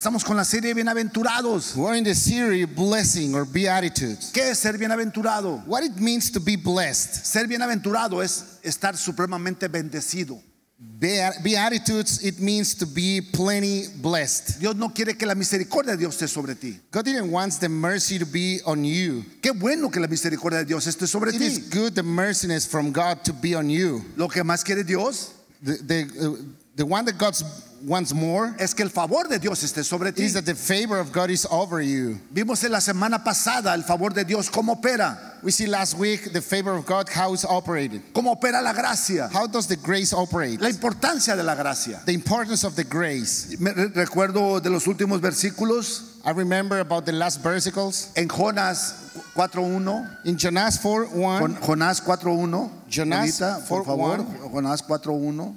Estamos con la serie Bienaventurados. We're in the series Blessing or Beatitudes. ¿Qué es ser bienaventurado? What it means to be blessed. Ser bienaventurado es estar supremamente bendecido. Beatitudes, it means to be plenty blessed. Dios no quiere que la misericordia de Dios esté sobre ti. God didn't want the mercy to be on you. Qué bueno que la misericordia de Dios esté sobre It ti. is good the merciness from God to be on you. Lo que más quiere Dios The one that God wants more es que el favor de Dios esté sobre ti. is that the favor of God is over you. Vimos en la semana pasada el favor de Dios cómo opera. We see last week the favor of God, how it's operated. Cómo opera la gracia. How does the grace operate? La importancia de la gracia. The importance of the grace. Me recuerdo de los últimos versículos I remember about the last versículos. en Jonás 4:1. In Jonás 4:1. Jonás 4:1. Jonás Juanita, por 4:1. favor. Jonás 4:1.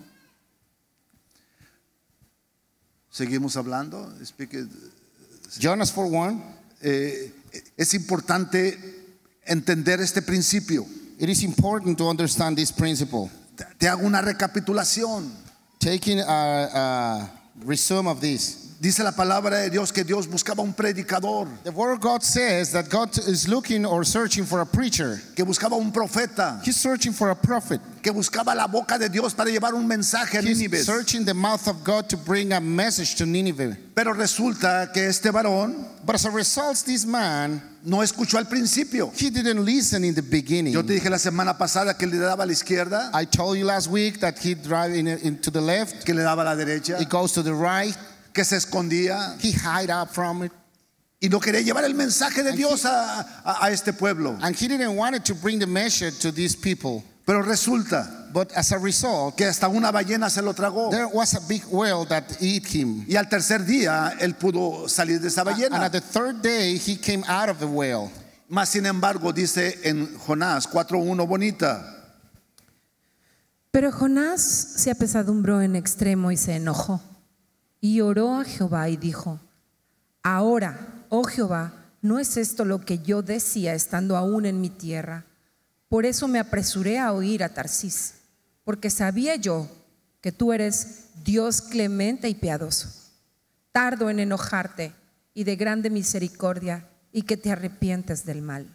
Seguimos hablando. Jonás 4:1. Es importante entender este principio. It is important to understand this principle. Te hago una recapitulación. Taking a resume of this. Dice la palabra de Dios que Dios buscaba un predicador, The word of God says that God is looking or searching for a preacher. que buscaba un profeta, He's searching for a prophet. que buscaba la boca de Dios para llevar un mensaje a Nínive. He's searching the mouth of God to bring a message to Nineveh. Pero resulta que este varón But as a result, this man, no escuchó al principio. he didn't listen in the beginning. Yo te dije la semana pasada que le daba a la izquierda, I told you last week that he drive into the left, que le daba a la derecha, he goes to the right, que se escondía he hide up from it, y no quería llevar el mensaje de Dios a este pueblo. and he didn't want to bring the message to these people. Pero resulta But as a result, que hasta una ballena se lo tragó. there was a big whale that ate him. Y al tercer día él pudo salir de esa And ballena. at the third day, he came out of the whale. Mas sin embargo dice en Jonás 4:1 bonita. Pero Jonás se apesadumbró en extremo y se enojó y oró a Jehová y dijo: Ahora, oh Jehová, ¿no es esto lo que yo decía estando aún en mi tierra? Por eso me apresuré a oír a Tarsis, porque sabía yo que tú eres Dios clemente y piadoso, tardo en enojarte y de grande misericordia, y que te arrepientes del mal.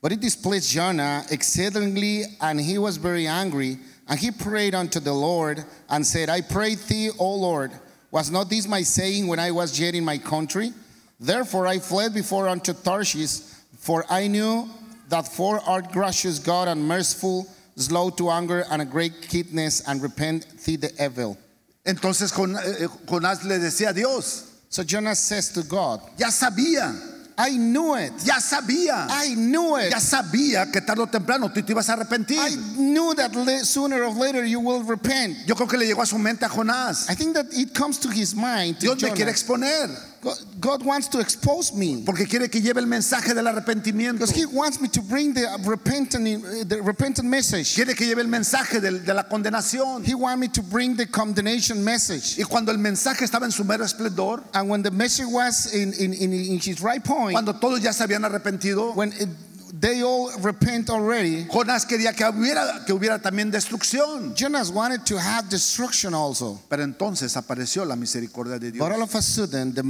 But it displeased Jonah exceedingly, and he was very angry. And he prayed unto the Lord and said, I pray thee, O Lord, was not this my saying when I was yet in my country? Therefore I fled before unto Tarshish, for I knew that thou art gracious God and merciful, slow to anger and a great kindness, and repent thee the evil. Entonces Jonás le decía a Dios, So Jonah says to God, ya sabía, I knew it. ya sabía, I knew it. ya sabía que tarde o temprano tú te ibas a arrepentir. I knew that sooner or later you will repent. Yo creo que le llegó a su mente a Jonás. I think that it comes to his mind. To Dios me quiere Jonah. exponer God wants to expose me porque quiere que lleve el mensaje del arrepentimiento. because he wants me to bring the repentant message. Quiere que lleve el mensaje de la condenación. He wants me to bring the condemnation message. Y cuando el mensaje estaba en su mero esplendor, And when the message was in his right point, cuando todos ya se habían arrepentido, when they all repent already, Jonás quería que hubiera también destrucción. Jonas wanted to have destruction also. Pero entonces apareció la misericordia de Dios. But all of a sudden, the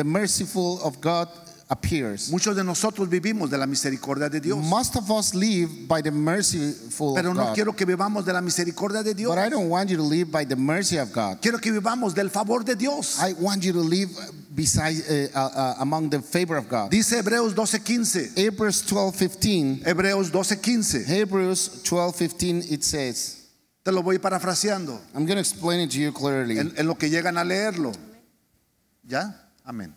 merciful of God appears. Muchos de nosotros vivimos de la misericordia de Dios. Most of us live by the merciful Pero of no God. quiero que vivamos de la misericordia de Dios. But I don't want you to live by the mercy of God. Quiero que vivamos del favor de Dios. I want you to live beside among the favor of God. Dice Hebreos 12:15. Hebrews 12:15. Hebreos 12:15. Hebrews 12:15 it says. Te lo voy parafraseando I'm going to explain it to you clearly. en lo que llegan a leerlo. ¿Ya? Amén.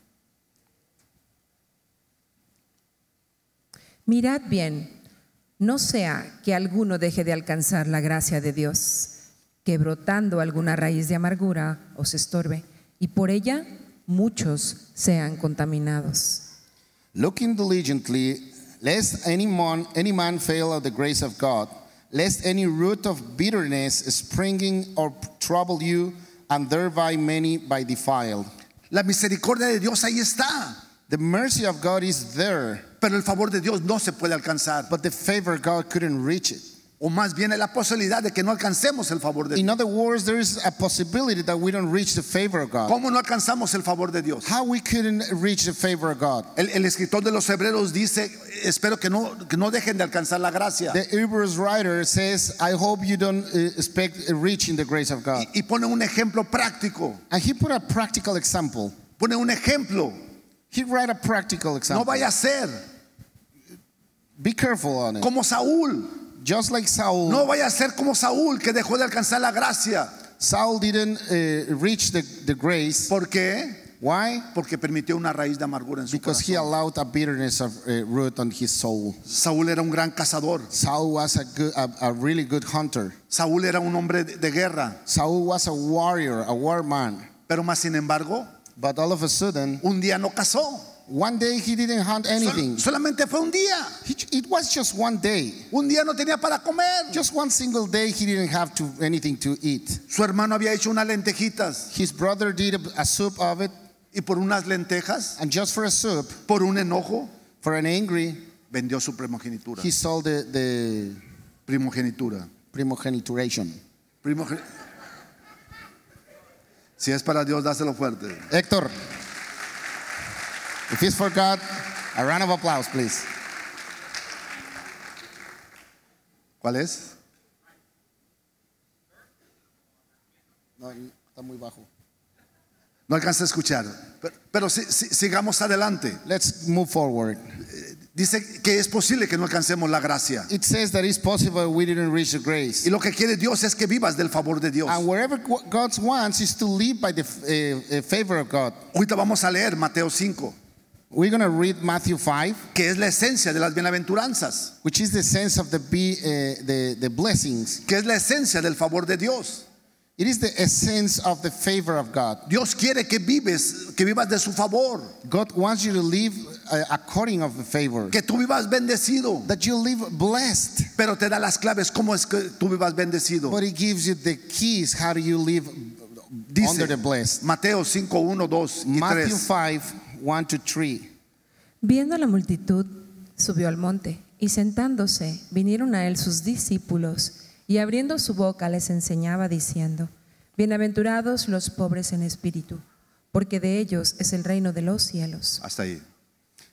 Mirad bien, no sea que alguno deje de alcanzar la gracia de Dios, que brotando alguna raíz de amargura os estorbe, y por ella muchos sean contaminados. Looking diligently, lest any man fail of the grace of God, lest any root of bitterness springing or trouble you, and thereby many be defiled. La misericordia de Dios ahí está. The mercy of God is there, Pero el favor de Dios no se puede alcanzar. but the favor of God couldn't reach it. O más bien hay la posibilidad de que no alcancemos el favor de In Dios. other words, there is a possibility that we don't reach the favor of God. ¿Cómo no alcanzamos el favor de Dios? How we couldn't reach the favor of God? El escritor de los Hebreos dice, espero que no dejen de alcanzar la gracia. The Hebrews writer says, I hope you don't expect reaching the grace of God. Y pone un ejemplo práctico. And he put a practical example. Pone un ejemplo. He wrote a practical No example. vaya a ser Be careful on it. como Saúl. Just like Saul, No vaya a ser como Saúl, que dejó de alcanzar la gracia. Saul didn't reach the grace. ¿Por qué? Why? Porque permitió una raíz de amargura en su Because he corazón. allowed a bitterness of root on his soul. Saúl era un gran cazador. Saul was a really good hunter. Saúl era un hombre de guerra. Saul was a warrior, a war man. Pero más sin embargo, But all of a sudden, un día no cazó. one day he didn't hunt anything. Solamente fue un día. It was just one day. Un día no tenía para comer. Just one single day he didn't have anything to eat. Su hermano había hecho unas lentejitas. His brother did a soup of it, Y por unas lentejas, and just for a soup, por un enojo, for an angry, vendió su primogenitura. he sold the Primogenitura. primogenituration. Si es para Dios, dáselo fuerte. Hector, if it's for God, a round of applause, please. ¿Cuál es? No, está muy bajo. No alcanza a escuchar. Pero sigamos adelante. Let's move forward. Dice que es posible que no alcancemos la gracia. It says that it's possible we didn't reach the grace. Y lo que quiere Dios es que vivas del favor de Dios. And wherever God wants is to live by the favor of God. Ahorita vamos a leer Mateo 5, We're going to read Matthew 5, que es la esencia de las bienaventuranzas, which is the sense of the blessings. que es la esencia del favor de Dios. It is the essence of the favor of God. Dios quiere que vivas de su favor, God wants you to live according of the favor. que tú vivas bendecido, That you live blessed. pero te da las claves cómo es que tú vivas bendecido. But it gives you the keys how do you live under the Dice blessed. Mateo 5, 1, 2 y Matthew 3. 5, 1 to 3. Viendo la multitud, subió al monte y sentándose, vinieron a él sus discípulos y abriendo su boca les enseñaba diciendo: Bienaventurados los pobres en espíritu, porque de ellos es el reino de los cielos. Hasta ahí.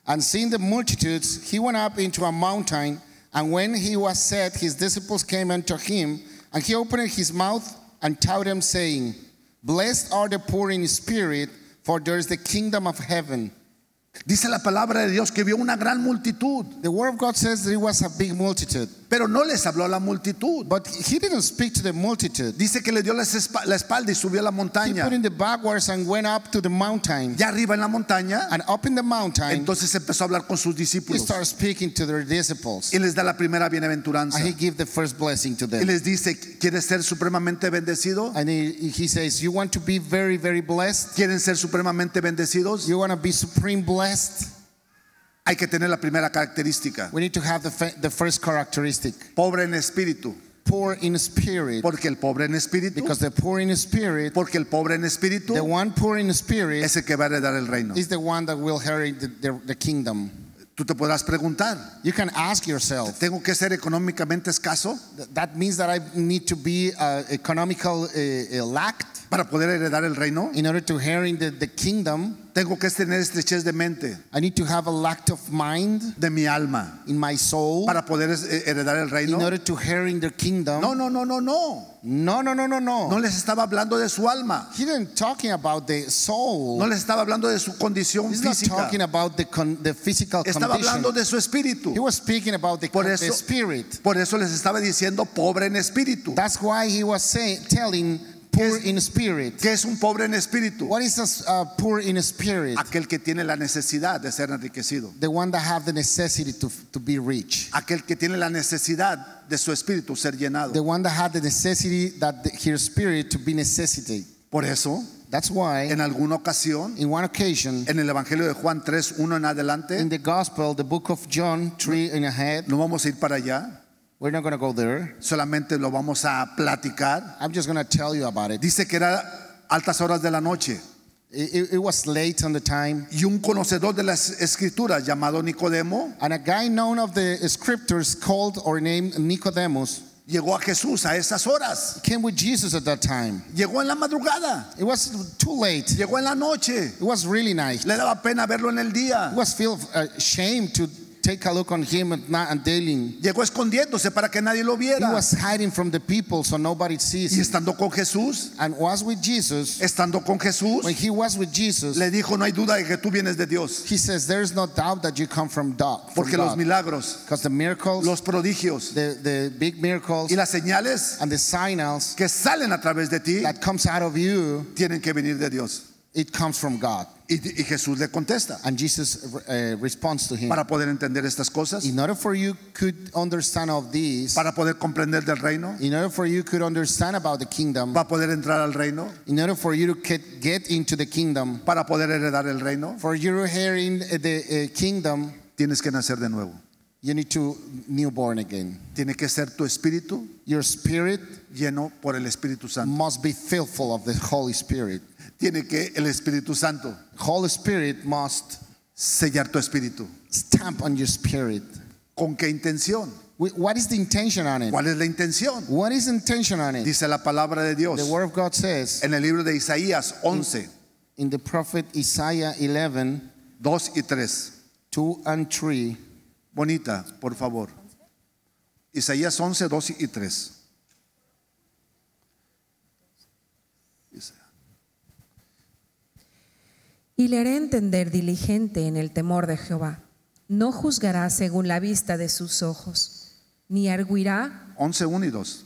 And seeing the multitudes, he went up into a mountain, and when he was set, his disciples came unto him, and he opened his mouth and taught them, saying, Blessed are the poor in spirit, for there is the kingdom of heaven. Dice la palabra de Dios que vio una gran multitud, The word of God says there was a big multitude, pero no les habló a la multitud. but he didn't speak to the multitude. Dice que le dio la espalda y subió a la He montaña. put in the backwards and went up to the mountain. Ya arriba en la montaña, And up in the mountain, entonces empezó a hablar con sus he discípulos started speaking to their disciples. y les da la primera bienaventuranza. And he gave the first blessing to Y them. les dice, ¿quieres ser supremamente bendecido? And he says, you want to be very, very blessed? ¿Quieren ser supremamente bendecidos? You want to be supreme blessed? Hay que tener la primera característica. We need to have the first characteristic. Pobre en espíritu. Poor in spirit. Porque el pobre en espíritu, Because the poor in spirit, porque el pobre en espíritu the one poor in spirit es el que va a heredar el reino. is the one that will inherit the kingdom. Tú te podrás preguntar, You can ask yourself, ¿tengo que ser económicamente escaso that means that I need to be economical lacked para poder heredar el reino? in order to inherit the kingdom? ¿Tengo que tener estrechez de mente, I need to have a lack of mind de mi alma, in my soul para poder heredar el in reino? order to inherit the kingdom? No. No les estaba hablando de su alma. He didn't talking about the soul. No les estaba hablando de su condición He's not física. talking about the physical Estaba hablando condition. de su espíritu. He was speaking about the Por eso- spirit. Por eso les estaba diciendo pobre en espíritu. That's why he was telling poor in spirit. ¿Qué es un pobre en espíritu? What is a poor in spirit? Aquel que tiene la necesidad de ser enriquecido. The one that have the necessity to be rich. Aquel que tiene la necesidad de su espíritu ser llenado. The one that had the necessity that his spirit to be necessity. Por eso, That's why en alguna ocasión, in one occasion en el Evangelio de Juan 3, 1 en adelante, in the gospel, the book of John 3 and ahead, no vamos a ir para allá, we're not going to go there. solamente lo vamos a platicar. I'm just going to tell you about it. Dice que era altas horas de la noche It was late on the time, y un conocedor de las escrituras llamado Nicodemo and a guy known of the scriptures called or named Nicodemus llegó a Jesús a esas horas. came with Jesus at that time. Llegó en la madrugada. It was too late. Llegó en la noche. It was really nice. Le daba pena verlo en el día. It was feel ashamed to take a look on him at night and daily. Llegó escondiéndose para que nadie lo He viera. was hiding from the people so nobody sees Y him. estando con Jesús, And was with Jesus. estando con Jesús, When he was with Jesus, le dijo, no hay duda de que tú vienes de Dios. he says, there's no doubt that you come from God. Porque los milagros, Because the miracles, los prodigios the big miracles, y las señales and the signs que salen a través de ti that comes out of you, tienen que venir de Dios. it comes from God. Y Jesús le contesta. And Jesus responds to him. Para poder entender estas cosas, In order for you could understand of these, para poder comprender del reino, in order for you could understand about the kingdom, para poder entrar al reino, in order for you to get into the kingdom, para poder heredar el reino, for you to inherit the kingdom, tienes que nacer de nuevo. you need to newborn again. Tiene que ser tu espíritu Your spirit lleno por el Espíritu Santo. must be filled full of the Holy Spirit. Tiene que el Espíritu Santo Holy Spirit must sellar tu espíritu. stamp on your spirit. ¿Con qué intención? What is the intention on it? ¿Cuál es la intención? What is the intention on it? Dice la palabra de Dios The word of God says en el libro de Isaías 11, in the prophet Isaiah 11, 2 y 3. 2 and 3. Bonita, por favor. Isaías 11, 2 y 3. Dice, Y le haré entender diligente en el temor de Jehová. No juzgará según la vista de sus ojos, ni arguirá. 11, 1 y 2.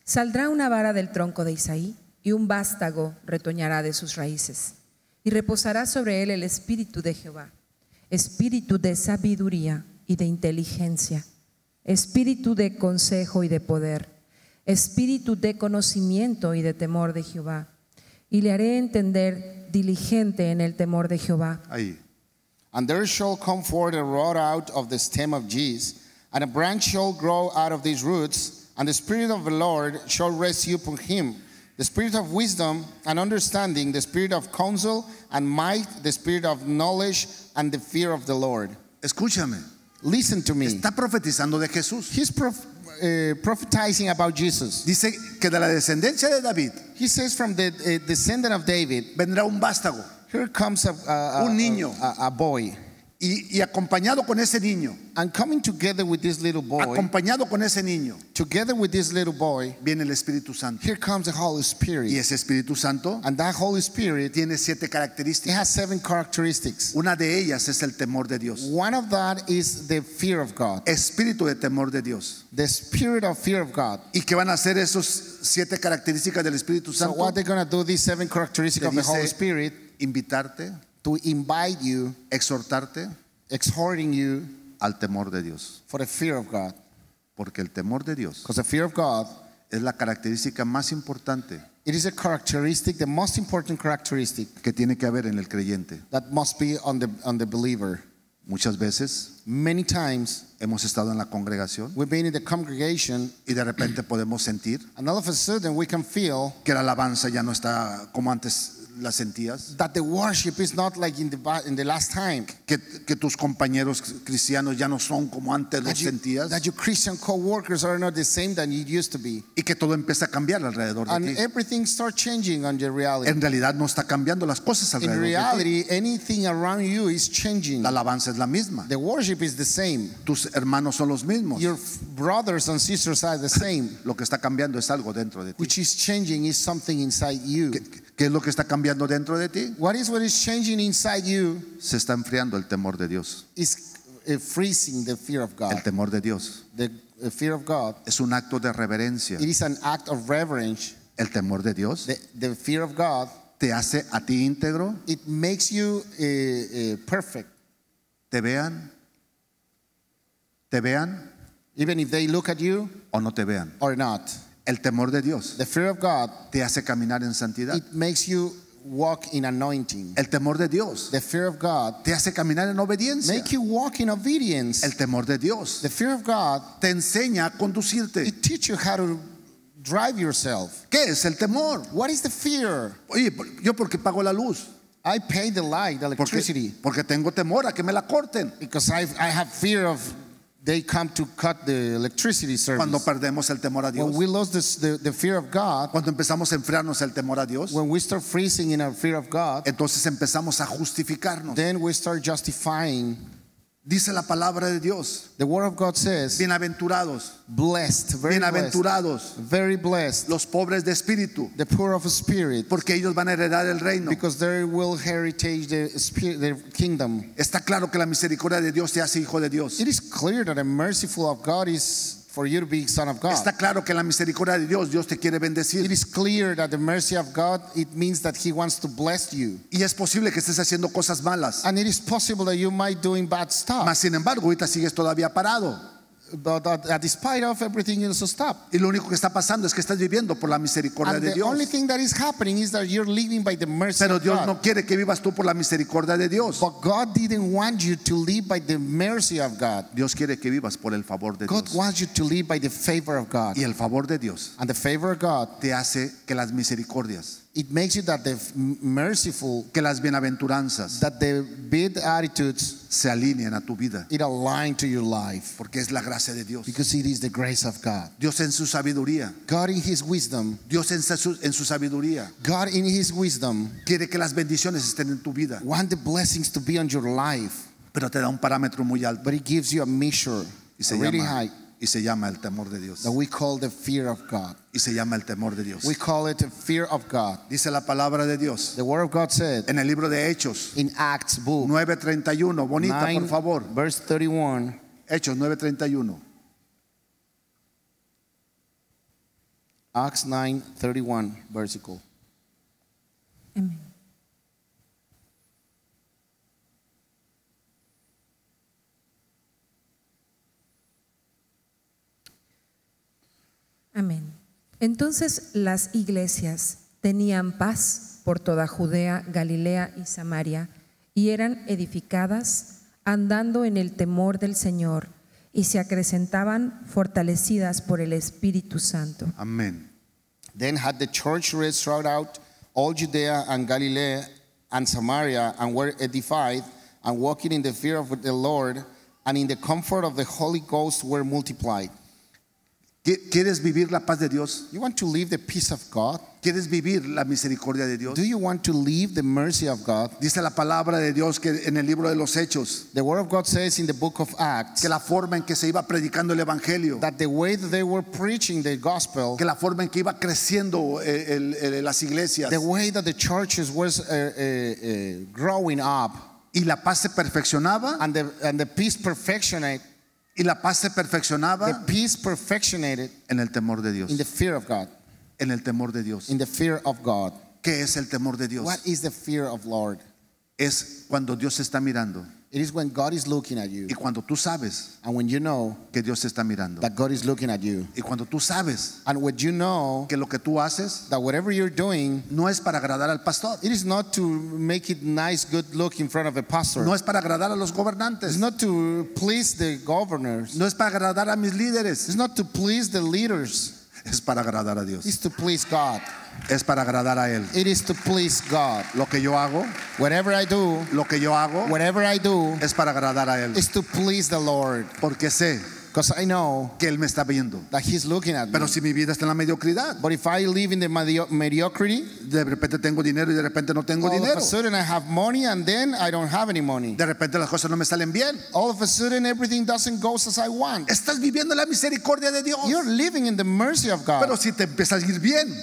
Saldrá una vara del tronco de Isaí, y un vástago retoñará de sus raíces. Y reposará sobre él el espíritu de Jehová, espíritu de sabiduría y de inteligencia, espíritu de consejo y de poder, espíritu de conocimiento y de temor de Jehová. Y le haré entender diligente en el temor de Jehová. Ahí. And there shall come forth a rod out of the stem of Jesse, and a branch shall grow out of these roots, and the Spirit of the Lord shall rest upon him, the Spirit of wisdom and understanding, the Spirit of counsel and might, the Spirit of knowledge and the fear of the Lord. Escúchame. Listen to me. Está profetizando de Jesús. He's prophetizing about Jesus. Dice que de la descendencia de David He says from the descendant of David, vendrá un vástago here comes Un niño. a boy. y acompañado con ese niño, And coming together with this little boy, acompañado con ese niño, together with this little boy, viene el Espíritu Santo. here comes the Holy Y Spirit. ese Espíritu Santo And that Holy Spirit, tiene 7 it características. has 7 characteristics. Una de ellas es el temor de Dios. One of that is the fear of God, Espíritu de temor de Dios. the spirit of fear of God. ¿Y qué van a hacer esos 7 características del Espíritu So Santo? what they're going to do, these 7 characteristics Te of the Holy dice, Spirit, invitarte, to invite you, exhortarte exhorting you al temor de Dios. for the fear of God. Porque el temor de Dios Because the fear of God, es la característica más importante it is a characteristic, the most important characteristic que tiene que haber en el creyente. that must be on the believer. Muchas veces Many times hemos estado en la congregación we've been in the congregation y de repente podemos sentir and all of a sudden we can feel que la alabanza ya no está como antes la sentías, that the worship is not like in the last time. que tus compañeros cristianos ya no son como antes los sentías That your Christian co-workers are not the same than it used to be. y que todo empieza a cambiar alrededor And de ti. everything starts changing on your reality. En realidad no está cambiando las cosas In alrededor de ti. reality, anything around you is changing. La alabanza es la misma. The worship is the same. Tus hermanos son los mismos. Your brothers and sisters are the same. Lo que está cambiando es algo dentro de ti. Which is changing is something inside you. ¿Qué es lo que está cambiando dentro de ti? What is changing inside you Se está enfriando el temor de Dios. is freezing the fear of El God. temor de Dios The fear of God, es un acto de reverencia. it is an act of reverence. El temor de Dios The fear of God, te hace a ti íntegro, it makes you perfect. te vean, Even if they look at you o no te vean. or not. El temor de Dios The fear of God, te hace caminar en santidad. it makes you walk in anointing. El temor de Dios The fear of God, te hace caminar en obediencia. make you walk in obedience. El temor de Dios The fear of God, te enseña a conducirte. it teaches you how to drive yourself. ¿Qué es el temor? What is the fear? Oye, yo porque pago la luz, I pay the light, the electricity, porque tengo temor a que me la corten. because I have fear of they come to cut the electricity Cuando service. perdemos el temor a Dios, When we lose the fear of God, cuando empezamos a enfriarnos el temor a Dios, when we start freezing in our fear of God, entonces empezamos a justificarnos. then we start justifying. Dice la palabra de Dios, The word of God says, bienaventurados, blessed, very blessed, bienaventurados very blessed, los pobres de espíritu, the poor of spirit, porque ellos van a heredar el reino. because they will heritage the kingdom. Está claro que la misericordia de Dios te hace hijo de Dios. It is clear that the merciful of God is for you to be son of God. Está claro que la misericordia de Dios, Dios te quiere It bendecir. is clear that the mercy of God, it means that He wants to bless you. Y es posible que estés haciendo cosas malas. And it is possible that you might doing bad stuff. Mas sin embargo, ahorita sigues todavía parado. But despite of everything, you also stop. Y lo único que está pasando es que estás viviendo por la misericordia And de the Dios. only thing that is happening is that you're living by the mercy Pero of Dios God. no quiere que vivas tú por la misericordia de Dios. But God didn't want you to live by the mercy of God. Dios quiere que vivas por el favor de God Dios. wants you to live by the favor of God. Y el favor de Dios And the favor of God, te hace que las misericordias, it makes you that the merciful, que las bienaventuranzas that the bad attitudes, se alineen a tu vida. it align to your life. Porque es la gracia de Dios. Because it is the grace of God. Dios en su sabiduría, God in His wisdom, Dios en su sabiduría God in His wisdom, quiere que las bendiciones estén en tu vida. want the blessings to be on your life. Pero te da un parámetro muy alto But He gives you a measure, y se really llama, high, y se llama el temor de Dios. that we call the fear of God. Y se llama el temor de Dios. We call it the fear of God. Dice la palabra de Dios The word of God said en el libro de Hechos in Acts book 9:31. Bonita, 9, por favor. verse 31. Hechos 9:31. Acts 9:31 versicle. Amén. Amén. Entonces las iglesias tenían paz por toda Judea, Galilea y Samaria, y eran edificadas andando en el temor del Señor, y se acrecentaban fortalecidas por el Espíritu Santo. Amén. Then had the church rest throughout all Judea and Galilee and Samaria, and were edified, and walking in the fear of the Lord, and in the comfort of the Holy Ghost were multiplied. ¿Quieres vivir la paz de Dios? You want to live the peace of God? ¿Quieres vivir la misericordia de Dios? Do you want to live the mercy of God? Dice la palabra de Dios que en el libro de los Hechos, The word of God says in the book of Acts que la forma en que se iba predicando el evangelio, that the way that they were preaching the gospel, que la forma en que iba creciendo las iglesias the way that the churches was growing up, y la paz se perfeccionaba, and the peace perfectionate, y la paz se the perfeccionaba peace perfectionated en el temor de Dios. in the fear of God, En el temor de Dios. in the fear of God. ¿Qué es el temor de Dios? What is the fear of Lord? Es cuando Dios está mirando It is when God is looking at you, y cuando tú sabes and when you know que Dios está mirando that God is looking at you, y cuando tú sabes and when you know que lo que tú haces that whatever you're doing, no es para agradar al pastor, it is not to make it nice, good look in front of a pastor. no es para agradar a los gobernantes, It's not to please the governors. no es para agradar a mis líderes, It's not to please the leaders. es para agradar a Dios, It's to please God. es para agradar a Él. It is to please God. Lo que yo hago, Whatever I do, whatever I do, es para agradar a Él, is to please the Lord. porque sé Because I know que Él me está viendo. that He's looking at me. Pero si mi vida está en la mediocridad, But if I live in the mediocrity, de repente tengo dinero y de repente no tengo all of dinero, a sudden I have money and then I don't have any money. de repente las cosas no me salen bien. All of a sudden everything doesn't go as I want. Estás viviendo la misericordia de Dios. You're living in the mercy of God. Pero si te empieza a ir bien,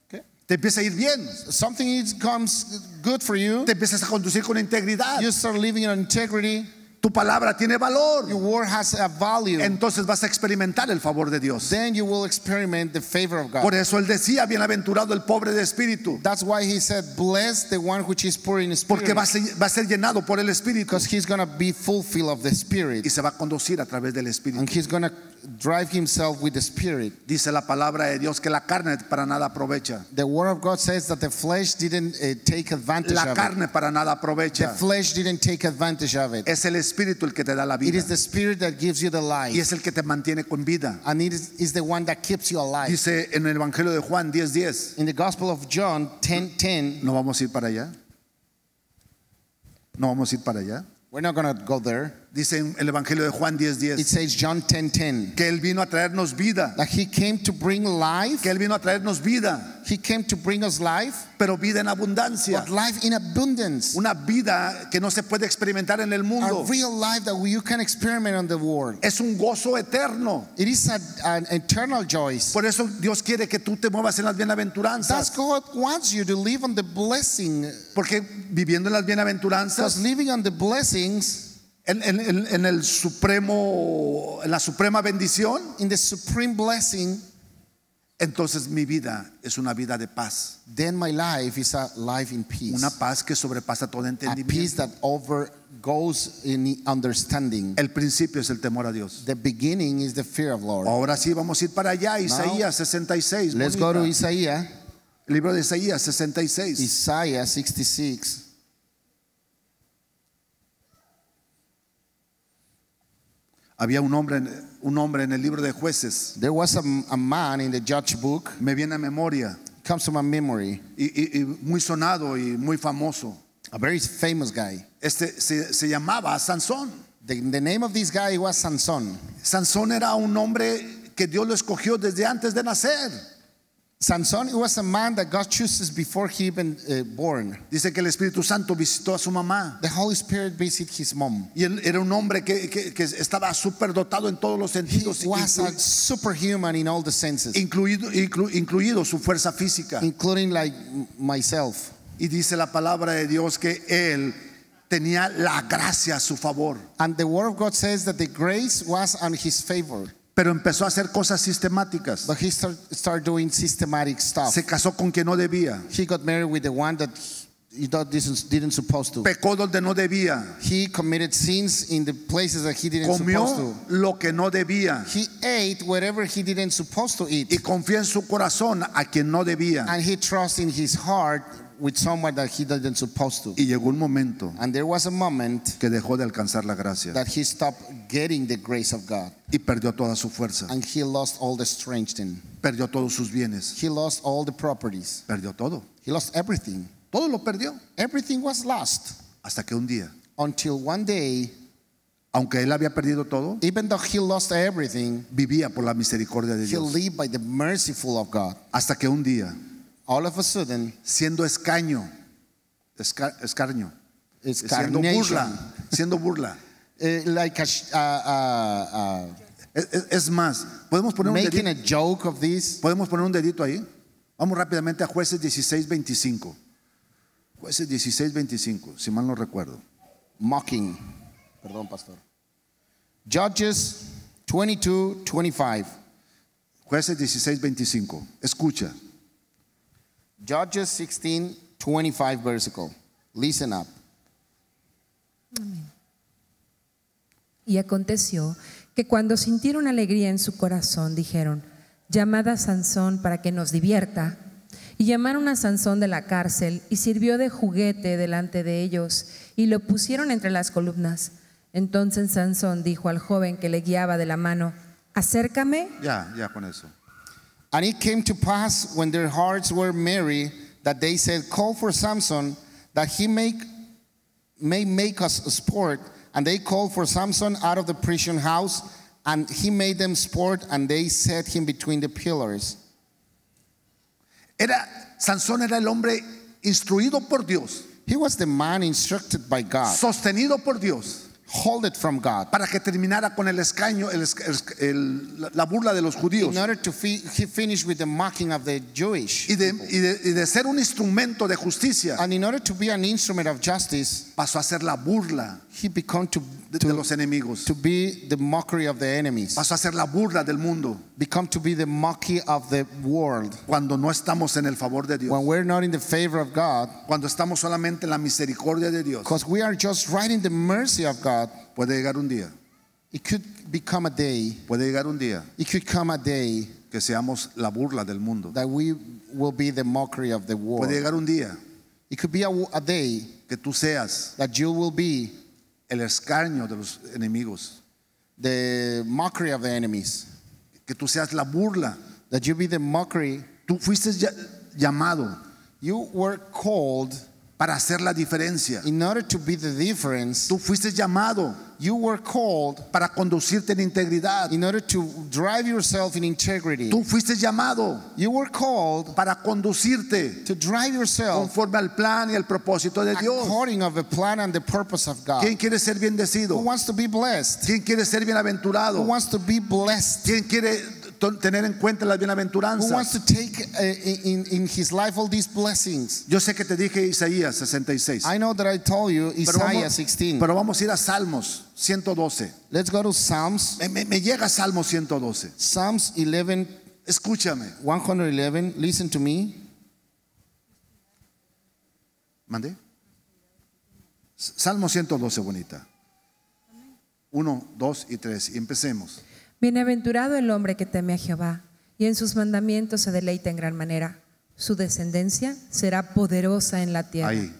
Okay. te empieza a ir bien, Something comes good for you. te empiezas a conducir con integridad, You start living in integrity. tu palabra tiene valor, Your word has a value. entonces vas a experimentar el favor de Dios. Then you will experiment the favor of God. Por eso Él decía, bienaventurado el pobre de espíritu, That's why He said, "Bless the one which is poor in porque spirit," va a ser llenado por el espíritu because he's gonna be fulfilled of the Spirit, y se va a conducir a través del and espíritu. he's gonna drive himself with the Spirit. Dice la palabra de Dios que la carne para nada aprovecha. The Word of God says that the flesh didn't take advantage La of it. carne para nada The aprovecha. flesh didn't take advantage of it. Es el espíritu el que te da la It vida is the Spirit that gives you the y life, es el que te mantiene con vida. and it is the one that keeps you alive. Dice en el Evangelio de Juan 10:10. In the Gospel of John 10:10, No vamos a ir para allá. No vamos a ir para allá. we're not gonna go there. Dice en el Evangelio de Juan 10:10 It says John 10:10 que Él vino a traernos vida, that he came to bring life. que Él vino a traernos vida, He came to bring us life, pero vida en abundancia. but life in abundance. Una vida que no se puede experimentar en el A mundo. real life that you can experiment on the world. Es un gozo eterno. It is an eternal joy. Por eso Dios quiere que tú te muevas en las That's bienaventuranzas. God wants you to live on the blessing. Porque viviendo en las Because bienaventuranzas, living on the blessings, en el supremo, en la suprema bendición, in the supreme blessing, entonces mi vida es una vida de paz. then my life is a life in peace. Una paz que sobrepasa todo A peace entendimiento. that overgoes in understanding. El principio es el temor a Dios. The beginning is the fear of Lord. Ahora sí vamos a ir para allá, Isaías 66. Let's go to bonita. Isaiah. El libro de Isaías 66. Isaiah 66. Había un hombre en el libro de Jueces. There was a man in the judge book, Me viene a memoria. comes to my memory, Y muy sonado y muy famoso. a very famous guy. Se llamaba Sansón. The name of this guy was Samson. Sansón era un hombre que Dios lo escogió desde antes de nacer. Samson was a man that God chooses before he even born. Dice que el Espíritu Santo visitó a su mamá. The Holy Spirit visited his mom. Y él era un hombre que estaba súper dotado en todos los He sentidos, was a superhuman in all the senses, incluido su fuerza física. including like myself. Y dice la palabra de Dios que él tenía la gracia a su favor. And the word of God says that the grace was on his favor. Pero empezó a hacer cosas sistemáticas. But he started doing systematic stuff. Se casó con quien no debía. He got married with the one that he didn't supposed to. Pecó donde no debía. He committed sins in the places that he didn't Comió supposed to. lo que no debía. He ate whatever he didn't supposed to eat. Y confió en su corazón a quien no debía. And he trusted in his heart with someone that he didn't supposed to. Y llegó un momento And there was a moment que dejó de alcanzar la gracia. that he stopped getting the grace of God. Y perdió toda su fuerza. And he lost all the strength in. Perdió todos sus bienes. He lost all the properties. Perdió todo. He lost everything. Todo lo perdió. Everything was lost. Hasta que un día, Until one day, aunque él había perdido todo, even though he lost everything, vivía por la misericordia de he Dios. lived by the merciful of God. Hasta que un día, All of a sudden, siendo escarnio, it's siendo burla. like Es más, podemos poner un making dedito, a joke of this. podemos poner un dedito ahí. Vamos rápidamente a Jueces 16:25. Jueces 16:25, si mal no recuerdo. Mocking. Perdón, pastor. Judges 22:25. Jueces 16:25. Escucha. Judges 16:25 versicle. Listen up. Y aconteció que cuando sintieron alegría en su corazón, dijeron: llamad a Sansón para que nos divierta. Y llamaron a Sansón de la cárcel y sirvió de juguete delante de ellos y lo pusieron entre las columnas. Entonces Sansón dijo al joven que le guiaba de la mano: acércame. Ya con eso. And it came to pass when their hearts were merry that they said, call for Samson that he may make us sport. And they called for Samson out of the prison house, and he made them sport, and they set him between the pillars. Sansón era el hombre instruido por Dios, He was the man instructed by God, sostenido por Dios, hold it from God, para que terminara con el escaño, la burla de los judíos. in order to he finished with the mocking of the Jewish. Y de ser un instrumento de justicia, And in order to be an instrument of justice, pasó a ser la burla he became de los enemigos. to be the mockery of the enemies, Pasó a ser la burla del mundo become to be the mockery of the world. cuando no estamos en el favor de Dios, When we're not in the favor of God, cuando estamos solamente en la misericordia de Dios. because we are just right in the mercy of God, Puede llegar un día, it could become a day, puede llegar un día it could come a day que seamos la burla del mundo. that we will be the mockery of the world. Puede llegar un día It could be a day que tú seas that you will be el escarnio de los enemigos, the mockery of the enemies, que tú seas la burla. that you be the mockery. Tú fuiste llamado You were called para hacer la diferencia. In order to be the difference, Tú fuiste llamado you were called para conducirte en integridad. in order to drive yourself in integrity. Tú fuiste llamado You were called para conducirte to drive yourself conforme al plan y al propósito de Dios. according of the plan and the purpose of God. ¿Quién quiere ser Who bendecido? wants to be blessed? ¿Quién quiere ser Who bienaventurado? wants to be blessed? ¿Quién quiere tener en cuenta las Who wants bienaventuranzas? to take in his life all these blessings? Yo sé que te dije Isaías 66. I know that I told you Pero Isaiah vamos, 16. pero vamos a ir a Salmos 112. Let's go to Psalms. Me llega Salmos 112. Psalms 11, Escúchame. 111. Listen to me. ¿Mandé? Salmo 112, bonita. 1, 2 y 3. Y empecemos. Bienaventurado el hombre que teme a Jehová y en sus mandamientos se deleita en gran manera. Su descendencia será poderosa en la tierra. Ahí.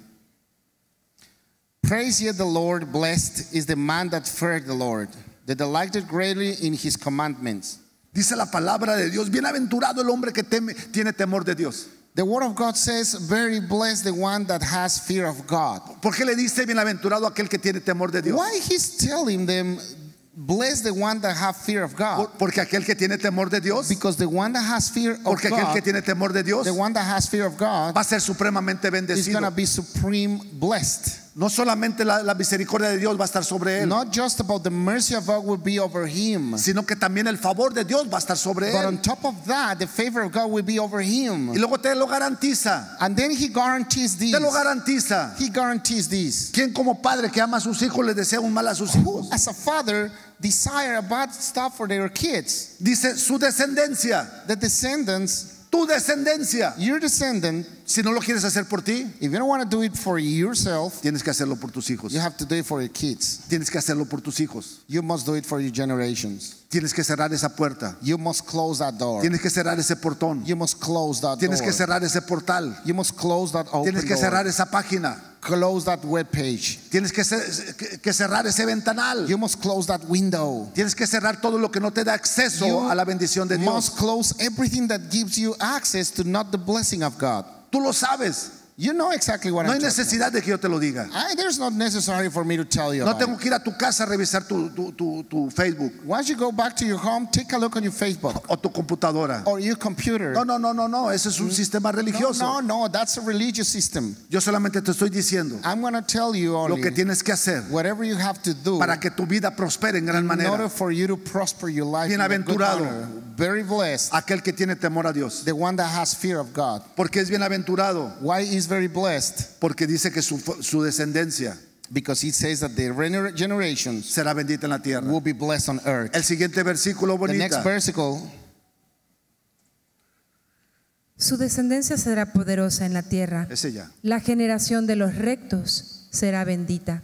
Praise ye the Lord, blessed is the man that feareth the Lord, that delighted greatly in his commandments. Dice la palabra de Dios. Bienaventurado el hombre que tiene temor de Dios. The word of God says, very blessed the one that has fear of God. ¿Por qué le dice bienaventurado aquel que tiene temor de Dios? Why he's telling them, bless the one that have fear of God? Porque aquel que tiene temor de Dios, Because the one that has fear of porque aquel que God, tiene temor de Dios the one that has fear of God va a ser supremamente is going bendecido. to be supreme blessed. No solamente la misericordia de Dios va a estar sobre él, Not just about the mercy of God will be over him, sino que también el favor de Dios va a estar sobre but él. on top of that, the favor of God will be over him. Y luego te lo garantiza. And then he guarantees this. Te lo garantiza. He guarantees this. ¿Quién como padre que ama a sus hijos les desea un mal a sus Who, hijos? as a father, desire a bad stuff for their kids? Dice su descendencia, The descendants, tu descendencia. your descendant, Si no lo quieres hacer por ti, if you don't want to do it for yourself, tienes que hacerlo por tus hijos. you have to do it for your kids. Tienes que hacerlo por tus hijos. You must do it for your generations. Tienes que cerrar esa puerta. You must close that door. Tienes que cerrar ese portón. You must close that Tienes door. que cerrar ese portal. You must close that open Tienes que door. cerrar esa página. Close that web page. Tienes que cerrar ese ventanal. You must close that window. Tienes que cerrar todo lo que no te da acceso You a la bendición de Dios. must close everything that gives you access to not the blessing of God. Tú lo sabes. You know exactly what No hay I'm talking necesidad de que yo te lo diga. about. There's not necessary for me to tell you No about tengo it. que ir a tu casa a revisar tu Facebook Once you go back to your home, take a look on your Facebook o tu computadora. or your computer. No, ese es un sistema religioso. No, that's a religious system. Yo solamente te estoy diciendo I'm going to tell you lo only que tienes que hacer whatever you have to do para que tu vida prospere en gran in order manera. for you to prosper your life in a good Bienaventurado. manner. Very blessed, Aquel que tiene temor a Dios. the one that has fear of God. Porque es bienaventurado, Why is very blessed? porque dice que su descendencia Because it says that the generations será bendita en la tierra. will be blessed on earth. El siguiente versículo The next bonita. versicle, Su descendencia será poderosa en la tierra. Ese ya. La generación de los rectos será bendita.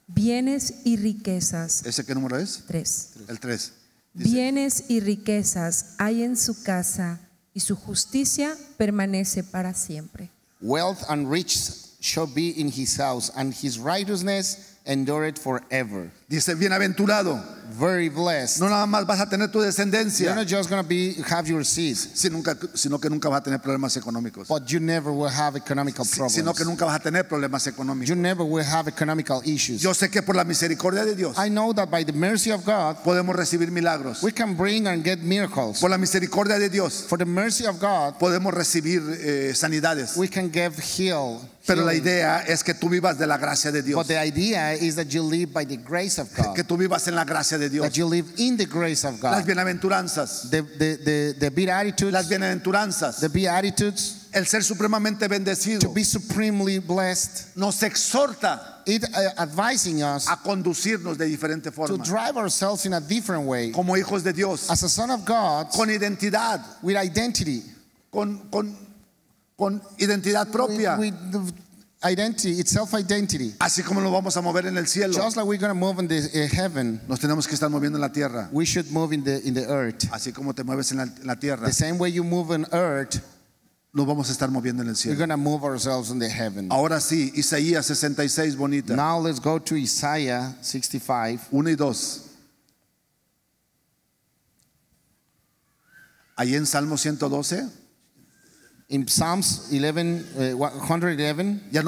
Bienes y riquezas. ¿Ese qué número es? 3. El 3. Bienes y riquezas hay en su casa y su justicia permanece para siempre. wealth and riches shall be in his house, and his righteousness endureth forever. Dice, bienaventurado. Very blessed. No nada más vas a tener tu You're descendencia, not just going to have your seeds, sino que nunca vas a tener problemas económicos. but you never will have economical problems. Sino que nunca vas a tener problemas económicos. You never will have economical issues. Yo sé que por la misericordia de Dios I know that by the mercy of God, podemos recibir milagros. we can bring and get miracles. Por la misericordia de Dios For the mercy of God, podemos recibir sanidades. we can give healing. Pero la idea es que tú vivas de la gracia de Dios. But the idea is that you live by the grace of God, Que tú vivas en la gracia de Dios. that you live in the grace of Las God. bienaventuranzas. The beatitudes, Las bienaventuranzas. the beatitudes, El ser supremamente to bendecido be supremely blessed, nos exhorta it advising us a conducirnos de diferente to forma. drive ourselves in a different way. Como hijos de Dios. As a son of God, Con identidad. with identity, Con identidad propia. with the identity, it's self-identity. Así como nos vamos a mover en el cielo, Just like we're going to move in the heaven, nos tenemos que estar moviendo en la tierra. we should move in the earth. Así como te mueves en la tierra, The same way you move on earth, nos vamos a estar moviendo en el we're cielo. going to move ourselves in the heaven. Ahora sí, Isaías 66, bonita. Now let's go to Isaiah 65. 1 y 2. Ahí en Salmo 112, In Psalms 111, Ya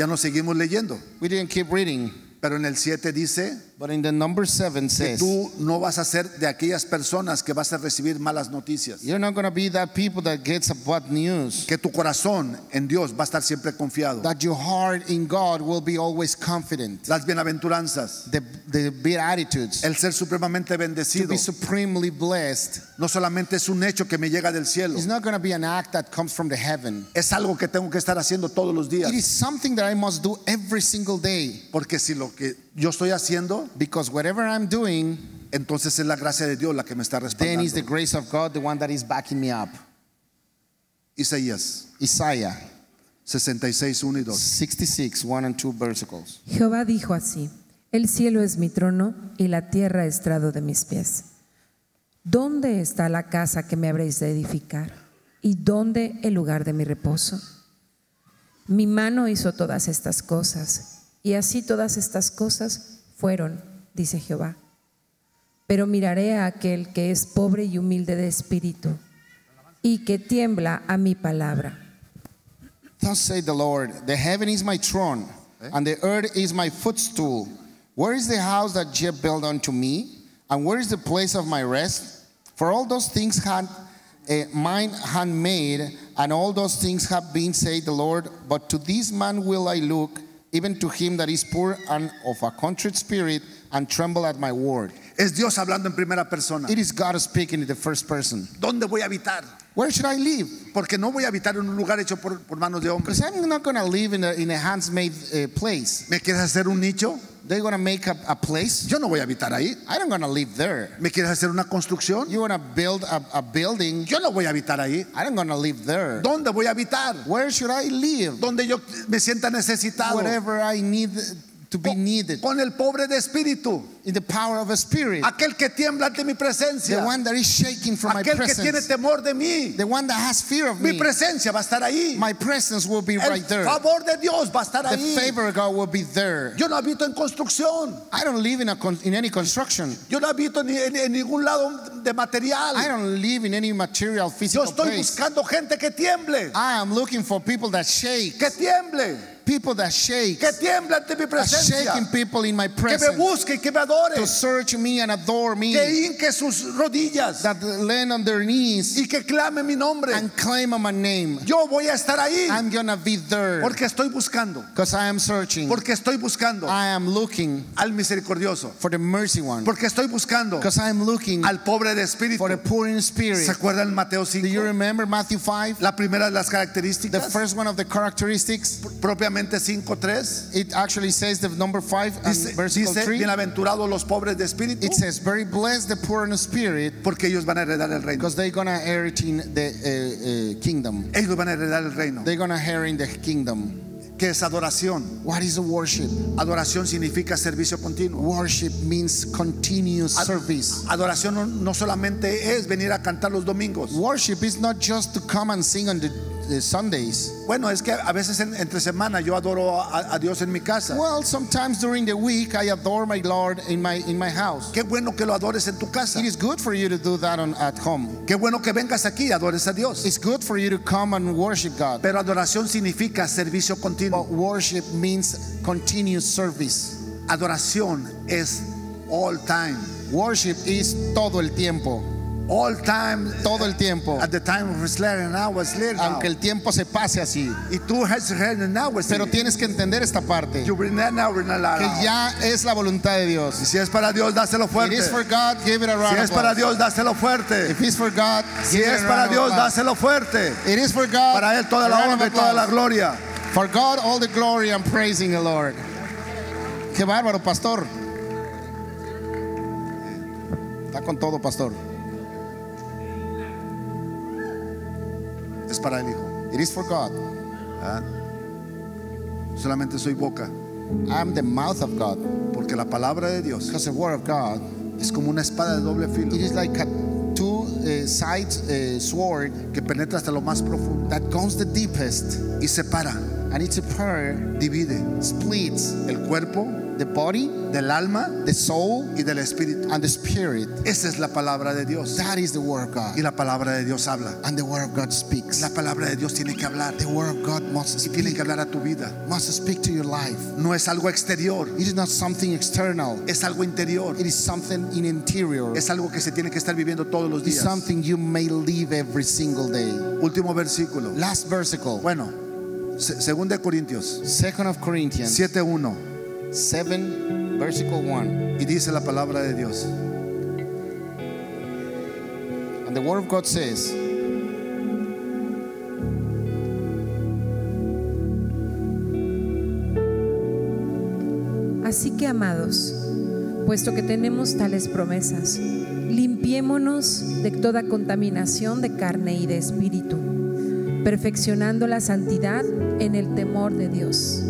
no seguimos leyendo. we didn't keep reading, Pero en el 7 dice but in the number 7 que says, tú no vas a ser de aquellas personas que vas a recibir malas noticias. you're not going to be that people that gets a bad news. Que tu corazón en Dios va a estar siempre confiado. That your heart in God will be always confident. Las bienaventuranzas, The beatitudes, el ser supremamente to bendecido, be supremely blessed, no solamente es un hecho que me llega del cielo, is not going to be an act that comes from the heaven. es algo que tengo que estar haciendo todos los días. It is something that I must do every single day, Porque si lo que yo estoy haciendo, because whatever I'm doing, entonces es la gracia de Dios la que me está then is the respaldando. grace of God the one that is backing me up. Isaías Isaiah 66, 1 y 2. 66, 1 and 2 versículos. Jehová dijo así: el cielo es mi trono y la tierra estrado de mis pies. ¿Dónde está la casa que me habréis de edificar? ¿Y dónde el lugar de mi reposo? Mi mano hizo todas estas cosas, y así todas estas cosas fueron, dice Jehová. Pero miraré a aquel que es pobre y humilde de espíritu, y que tiembla a mi palabra. Thus saith the Lord, the heaven is my throne, and the earth is my footstool. Where is the house that ye built unto me? And where is the place of my rest? For all those things had mine hand made, and all those things have been, said the Lord. But to this man will I look, even to him that is poor and of a contrite spirit, and tremble at my word. Es Dios hablando en primera persona. It is God speaking in the first person. ¿Dónde voy a habitar? Where should I live? Porque no voy a habitar en un lugar hecho por manos de hombres. Because I'm not going to live in a hands-made place. ¿Me quieres hacer un nicho? They're going to make a place. Yo no voy a habitar ahí. I don't going to live there. ¿Me quieres hacer una construcción? You want to build a building. Yo no voy a habitar ahí. I don't going to live there. ¿Dónde voy a habitar? Where should I live? Donde yo me sienta necesitado. Whatever I need to be needed. Con el pobre de espíritu. In the power of a spirit. Aquel que tiembla ante mi The presencia. one that is shaking from my Aquel que tiene presence. temor de mí. The one that has fear of Mi me. presencia va a estar ahí. My presence will be El right there. favor de Dios va a estar The ahí. favor of God will be there. Yo no habito en construcción. I don't live in any construction. Yo no habito en ningún lado de material. I don't live in any material Yo physical estoy place. buscando gente que tiemble. I am looking for people that shake. Que tiemble. People that shake. Que tiemble ante mi That presencia. shaking people in my Que me presence. busque y que me adore. To search me and adore me. Que hinque sus rodillas That land on their knees y que clame mi nombre. and claim my name. Yo voy a estar ahí I'm gonna be there porque estoy buscando. because I am searching. Porque estoy buscando I am looking al misericordioso. for the mercy one. Porque estoy buscando Because I am looking al pobre de espíritu. for the poor in spirit. ¿Se acuerdan en Mateo Do you 5? remember Matthew 5? La primera de las The características, first one of the characteristics. propiamente 5:3, It actually says the number 5 and verse dice, 3. bienaventurados los pobres de espíritu, It says, very blessed the poor in spirit, porque ellos van a heredar el reino. because they're gonna inherit in the kingdom. Ellos van a heredar el reino. They're gonna inherit in the kingdom. ¿Qué es adoración? What is the worship? Adoración significa servicio continuo. Worship means continuous service. Adoración no solamente es venir a cantar los domingos. Worship is not just to come and sing on the Sundays. Bueno, es que a veces entre semana yo adoro a Dios en mi casa. Well, sometimes during the week I adore my Lord in my house. Qué bueno que lo adores en tu casa. It is good for you to do that at home. Qué bueno que vengas aquí y adores a Dios. It's good for you to come and worship God. Pero adoración significa servicio continuo. But worship means continuous service. Adoración es all time. Worship is todo el tiempo. All time. Todo el tiempo. At the time of Slayer now was Slayer now. Aunque el tiempo se pase así. Y tú has heard now was Pero tienes que entender esta parte. you bring that now we're not allowed. Que ya es la voluntad de Dios. Y si es para Dios, dáselo It fuerte. is for God, give it a round Si of es para applause. Dios, dáselo fuerte. If it's for God, Si give it es a para round of Dios, applause. dáselo fuerte. It is for God. Para Él toda a la round honra of y toda la applause. gloria. For God all the glory and praising the Lord. Qué bárbaro, pastor. Está con todo, pastor. Es para el Hijo. It is for God. ¿Ah? Solamente soy boca. I'm the mouth of God. Porque la palabra de Dios Because the word of God, es como una espada de doble filo it is like a two-sided sword que penetra hasta lo más profundo that goes the deepest, y separa, and it's a prayer, divide splits el cuerpo the body, del alma the soul, y del espíritu. and the spirit. Esa es la palabra de Dios. That is the word of God. Y la palabra de Dios habla. And the word of God speaks. La palabra de Dios tiene que hablar. The word of God must Y tiene speak, que hablar a tu vida. must speak to your life. No es algo exterior, It is not something external. es algo interior. It is something in interior. Es algo que se tiene que estar viviendo todos los It's días. something you may live every single day. Último versículo. Last versicle. Bueno, 2 de Corintios 2 of Corinthians 7:1. 7, versicle 1. Y dice la palabra de Dios: And the word of God says, Así que, amados, puesto que tenemos tales promesas, limpiémonos de toda contaminación de carne y de espíritu, perfeccionando la santidad en el temor de Dios.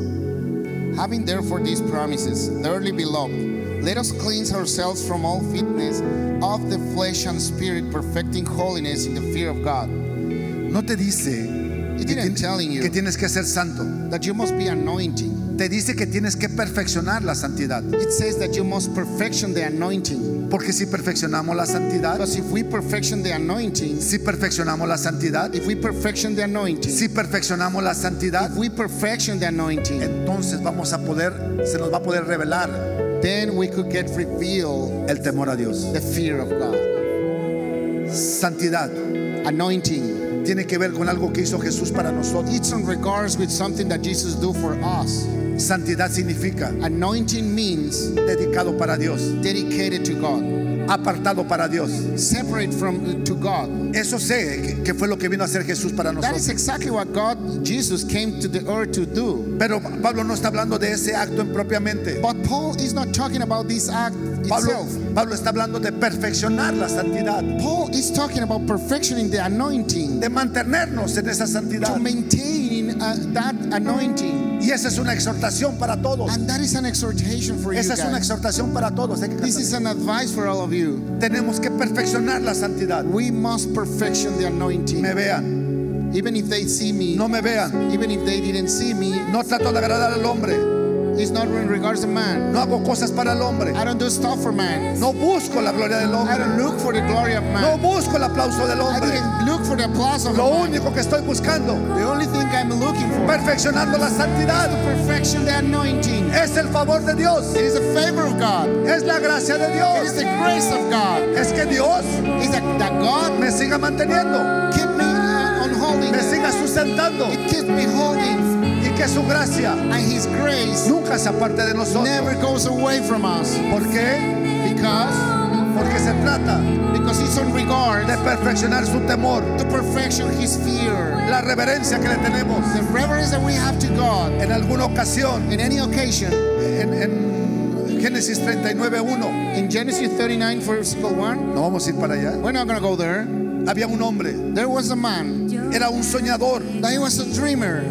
having therefore these promises, dearly beloved, let us cleanse ourselves from all fitness of the flesh and spirit, perfecting holiness in the fear of God. no te dice It didn't telling que you tienes que ser santo. that you must be anointing. Te dice que tienes que perfeccionar la santidad. It says that you must perfection the anointing. Porque si perfeccionamos la santidad, Because if we perfection the anointing, si perfeccionamos la santidad, if we perfection the anointing, si perfeccionamos la santidad, if we perfection the anointing, entonces se nos va a poder revelar then we could get revealed el temor a Dios. the fear of God. Santidad Anointing, tiene que ver con algo que hizo Jesús para nosotros. it's in regards with something that Jesus do for us. Santidad significa Anointing means dedicado para Dios, dedicated to God, apartado para Dios. separate from to God. Eso sé que fue lo que vino a hacer Jesús para That nosotros. is exactly what God, Jesus came to the earth to do. Pero Pablo no está hablando de ese acto propiamente. But Paul is not talking about this act itself. Pablo está hablando de perfeccionar la santidad, Paul is talking about perfectioning the anointing, de mantenernos en esa to santidad. maintain that anointing. Y esa es una exhortación para todos. And that is an exhortation for you Esa es una guys. exhortación para todos. Hay que This cantar. is an advice for all of you. Tenemos que perfeccionar la santidad. We must perfection the anointing. Me vean, Even if they see me, no me vean. even if they didn't see me, No trato de agradar al hombre. it's not in regards to man. No hago cosas para el hombre. I don't do stuff for man. No busco la gloria del I hombre. don't look for the glory of No man. busco el aplauso del I hombre. didn't look for the applause of Lo man. único que estoy buscando, The only thing I'm looking for perfeccionando la santidad, is perfection the anointing. es el favor de Dios. It is the favor of God. Es la gracia de It Dios. is the grace of God. Es que Dios It's that God me siga manteniendo, keep me on holding. me siga sustentando, It keeps me holding. y que su gracia And His grace nunca se aparte de nosotros. never goes away from us. ¿Por qué? Porque se trata Because it's on regard de perfeccionar su temor, to perfection His fear. la reverencia que le tenemos. The reverence that we have to God En alguna ocasión, in any occasion. en Génesis 39:1, In Genesis 39, verse 1, no vamos a ir para allá. we're not going to go there. Había un hombre, There was a man era un soñador, that he was a dreamer.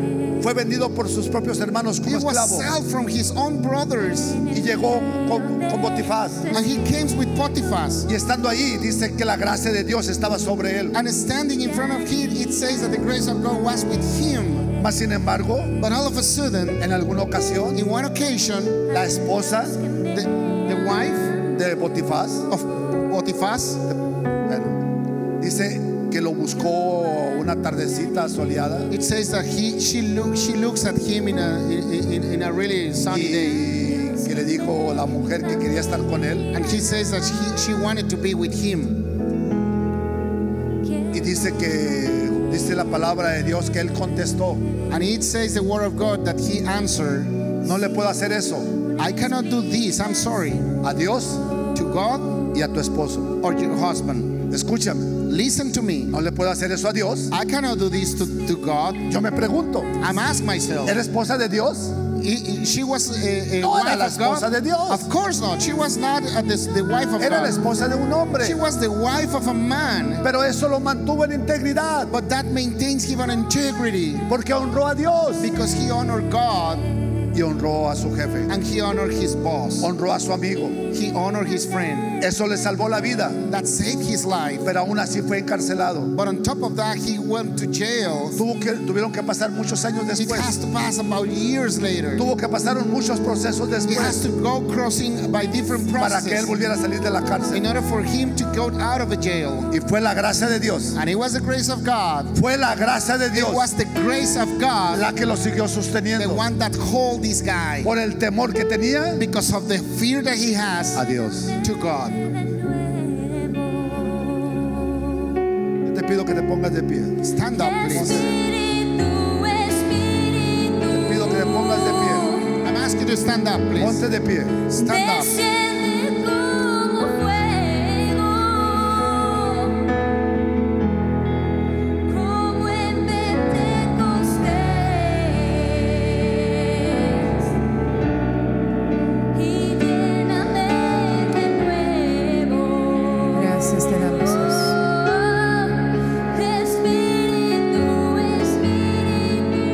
fue vendido por sus propios hermanos He como was esclavo sold from his own brothers. y llegó con Potifás. And he came with Potiphas. Y estando ahí, dice que la gracia de Dios estaba sobre él. And standing in front of him, it says that the grace of God was with him. Mas sin embargo, But all of a sudden, en alguna ocasión, in one occasion, la esposa the wife de Potifás, of Potiphas, bueno, dice que lo buscó una tardecita soleada it says that she looks at him in a really sunny day. y que le dijo la mujer que quería estar con él. And he says that she wanted to be with him. Y dice la palabra de Dios que él contestó: And it says the word of God that he answered, no le puedo hacer eso I cannot do this, I'm sorry, a Dios to God y a tu esposo. or your husband. Escúchame, Listen to me. no le puedo hacer eso a Dios. I cannot do this to God. Yo me pregunto, I'm asking myself, ¿era esposa de Dios? she was a No era wife la of God? esposa de Dios. Of course not. She was not the wife of Era la God. esposa de un hombre, She was the wife of a man. pero eso lo mantuvo en integridad But that maintains him on integrity porque honró a Dios. because he honored God. y honró a su jefe, and he honored his boss. honró a su amigo. He honored his friend. Eso le salvó la vida, That saved his life. pero aún así fue encarcelado. But on top of that, he went to jail. Tuvieron que pasar muchos años It después. has to pass about years later. Tuvo que pasar muchos procesos He has después to go crossing by different para que él processes volviera a salir de la in cárcel. order for him to go out of a jail. Y fue la gracia de Dios, And it was the grace of God. fue la gracia de It Dios was the grace of God, la que lo siguió the sosteniendo one that hold this guy, por el temor que tenía because of the fear that he has a Dios. to God. Yo te pido que te pongas de pie. Stand up, please. Te pido que te pongas de pie. I'm asking you to stand up, please. Ponte de pie. Stand up. Desciende como fuego, como en Pentecostés, y lléname de nuevo. Gracias te damos, Jesús. Espíritu, Espíritu,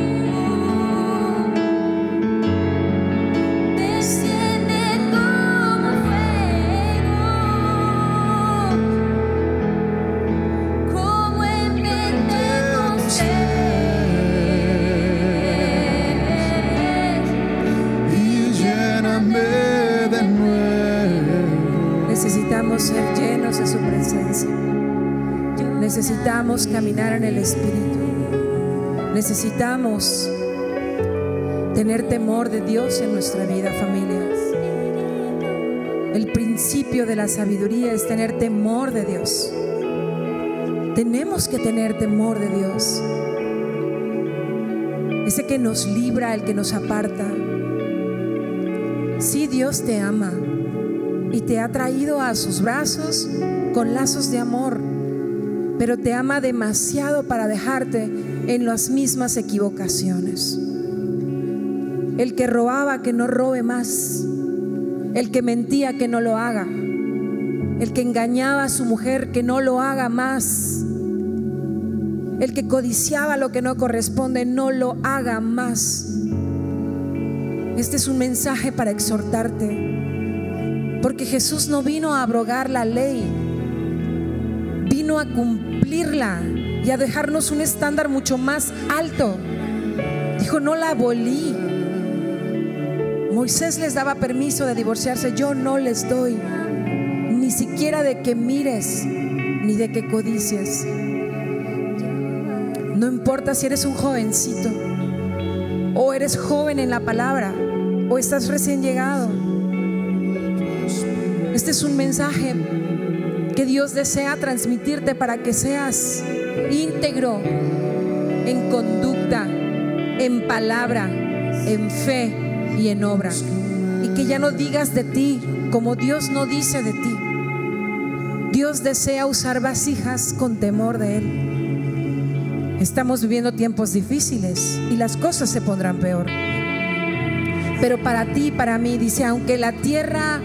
desciende como fuego, como en Pentecostés, Y lléname de nuevo. Necesitamos ser llenos de su presencia. Necesitamos caminar en el Espíritu. Necesitamos tener temor de Dios en nuestra vida, familias. El principio de la sabiduría es tener temor de Dios. Tenemos que tener temor de Dios. Ese que nos libra, el que nos aparta. Sí, Dios te ama y te ha traído a sus brazos con lazos de amor, pero te ama demasiado para dejarte en las mismas equivocaciones. El que robaba, que no robe más. El que mentía, que no lo haga. El que engañaba a su mujer, que no lo haga más. El que codiciaba lo que no corresponde, no lo haga más. Este es un mensaje para exhortarte, porque Jesús no vino a abrogar la ley, vino a cumplirla y a dejarnos un estándar mucho más alto. Dijo, no la abolí. Moisés les daba permiso de divorciarse, yo no les doy, ni siquiera de que mires, ni de que codicies. No importa si eres un jovencito, o eres joven en la palabra, o estás recién llegado. Este es un mensaje que Dios desea transmitirte para que seas íntegro en conducta, en palabra, en fe y en obra. Y que ya no digas de ti como Dios no dice de ti. Dios desea usar vasijas con temor de Él. Estamos viviendo tiempos difíciles y las cosas se pondrán peor. Pero para ti y para mí, dice, aunque la tierra,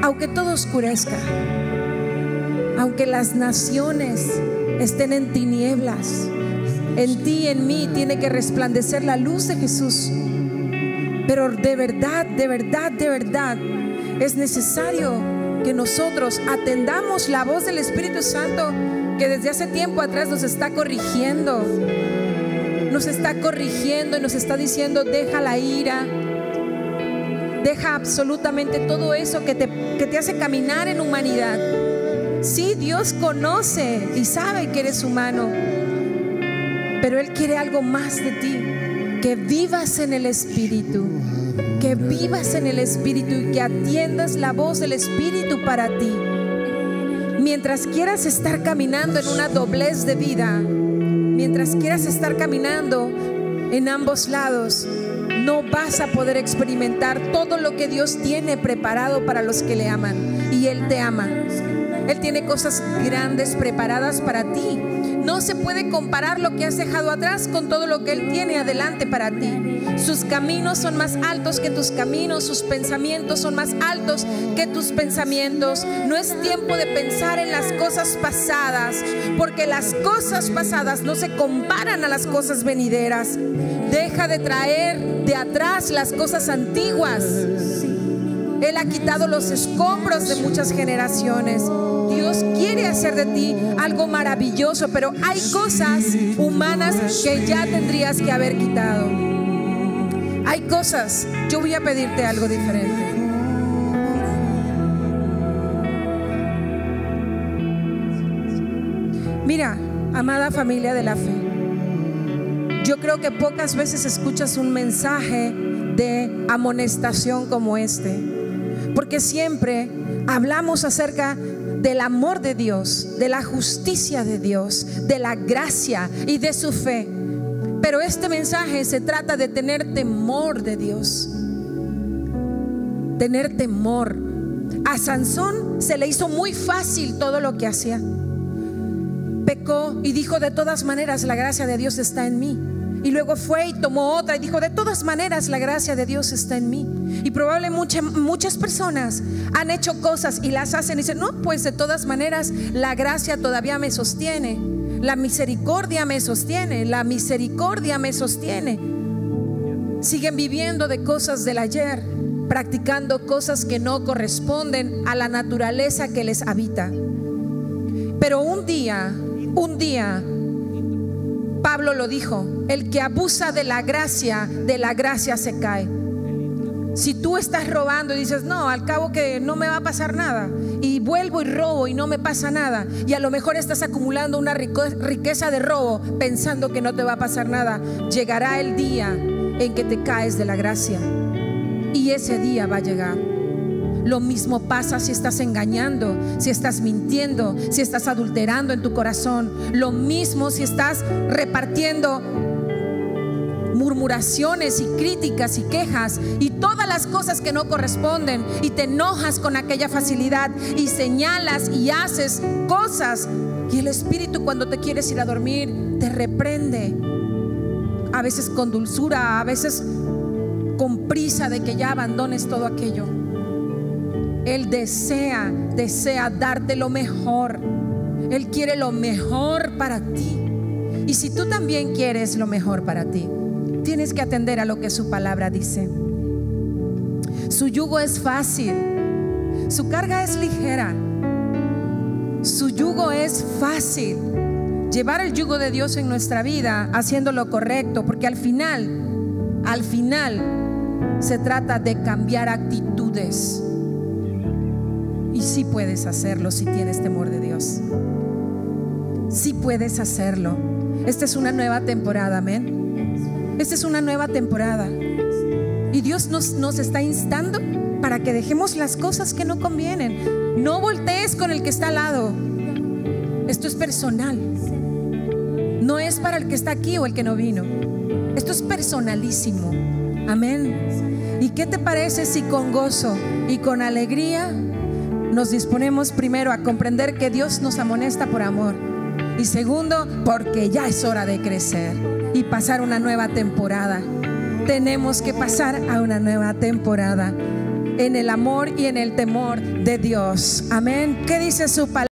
aunque todo oscurezca, aunque las naciones estén en tinieblas, en ti y en mí tiene que resplandecer la luz de Jesús. Pero de verdad, de verdad, de verdad, es necesario que nosotros atendamos la voz del Espíritu Santo, que desde hace tiempo atrás nos está corrigiendo. Nos está corrigiendo y nos está diciendo, deja la ira, deja absolutamente todo eso que te hace caminar en humanidad. Sí, Dios conoce y sabe que eres humano, pero Él quiere algo más de ti, que vivas en el Espíritu, que vivas en el Espíritu y que atiendas la voz del Espíritu para ti. Mientras quieras estar caminando en una doblez de vida, mientras quieras estar caminando en ambos lados, no vas a poder experimentar todo lo que Dios tiene preparado para los que le aman. Y Él te ama. Él tiene cosas grandes preparadas para ti. No se puede comparar lo que has dejado atrás con todo lo que Él tiene adelante para ti. Sus caminos son más altos que tus caminos, sus pensamientos son más altos que tus pensamientos. No es tiempo de pensar en las cosas pasadas, porque las cosas pasadas no se comparan a las cosas venideras. Deja de traer de atrás las cosas antiguas. Él ha quitado los escombros de muchas generaciones. Dios quiere hacer de ti algo maravilloso, pero hay cosas humanas que ya tendrías que haber quitado. Hay cosas. Yo voy a pedirte algo diferente. Mira, amada familia de la fe, yo creo que pocas veces escuchas un mensaje de amonestación como este, porque siempre hablamos acerca del amor de Dios, de la justicia de Dios, de la gracia y de su fe. Pero este mensaje se trata de tener temor de Dios. Tener temor. A Sansón se le hizo muy fácil todo lo que hacía. Pecó y dijo: de todas maneras la gracia de Dios está en mí. Y luego fue y tomó otra y dijo: de todas maneras la gracia de Dios está en mí. Y probablemente muchas personas han hecho cosas y las hacen y dicen: no, pues de todas maneras la gracia todavía me sostiene, la misericordia me sostiene, la misericordia me sostiene. Siguen viviendo de cosas del ayer, practicando cosas que no corresponden a la naturaleza que les habita. Pero un día Pablo lo dijo: el que abusa de la gracia se cae. Si tú estás robando y dices: no, al cabo que no me va a pasar nada, y vuelvo y robo y no me pasa nada, y a lo mejor estás acumulando una riqueza de robo pensando que no te va a pasar nada, llegará el día en que te caes de la gracia, y ese día va a llegar. Lo mismo pasa si estás engañando, si estás mintiendo, si estás adulterando en tu corazón. Lo mismo si estás repartiendo murmuraciones y críticas y quejas y todas las cosas que no corresponden, y te enojas con aquella facilidad y señalas y haces cosas, y el Espíritu, cuando te quieres ir a dormir, te reprende, a veces con dulzura, a veces con prisa de que ya abandones todo aquello. Él desea darte lo mejor. Él quiere lo mejor para ti. Y si tú también quieres lo mejor para ti, tienes que atender a lo que su palabra dice. Su yugo es fácil, su carga es ligera. Su yugo es fácil. Llevar el yugo de Dios en nuestra vida haciendo lo correcto, porque al final se trata de cambiar actitudes. Y sí puedes hacerlo si tienes temor de Dios. Sí puedes hacerlo. Esta es una nueva temporada, amén. Esta es una nueva temporada. Y Dios nos está instando para que dejemos las cosas que no convienen. No voltees con el que está al lado. Esto es personal. No es para el que está aquí o el que no vino. Esto es personalísimo. Amén. ¿Y qué te parece si con gozo y con alegría nos disponemos, primero, a comprender que Dios nos amonesta por amor, y segundo, porque ya es hora de crecer y pasar una nueva temporada? Tenemos que pasar a una nueva temporada en el amor y en el temor de Dios. Amén. ¿Qué dice su palabra?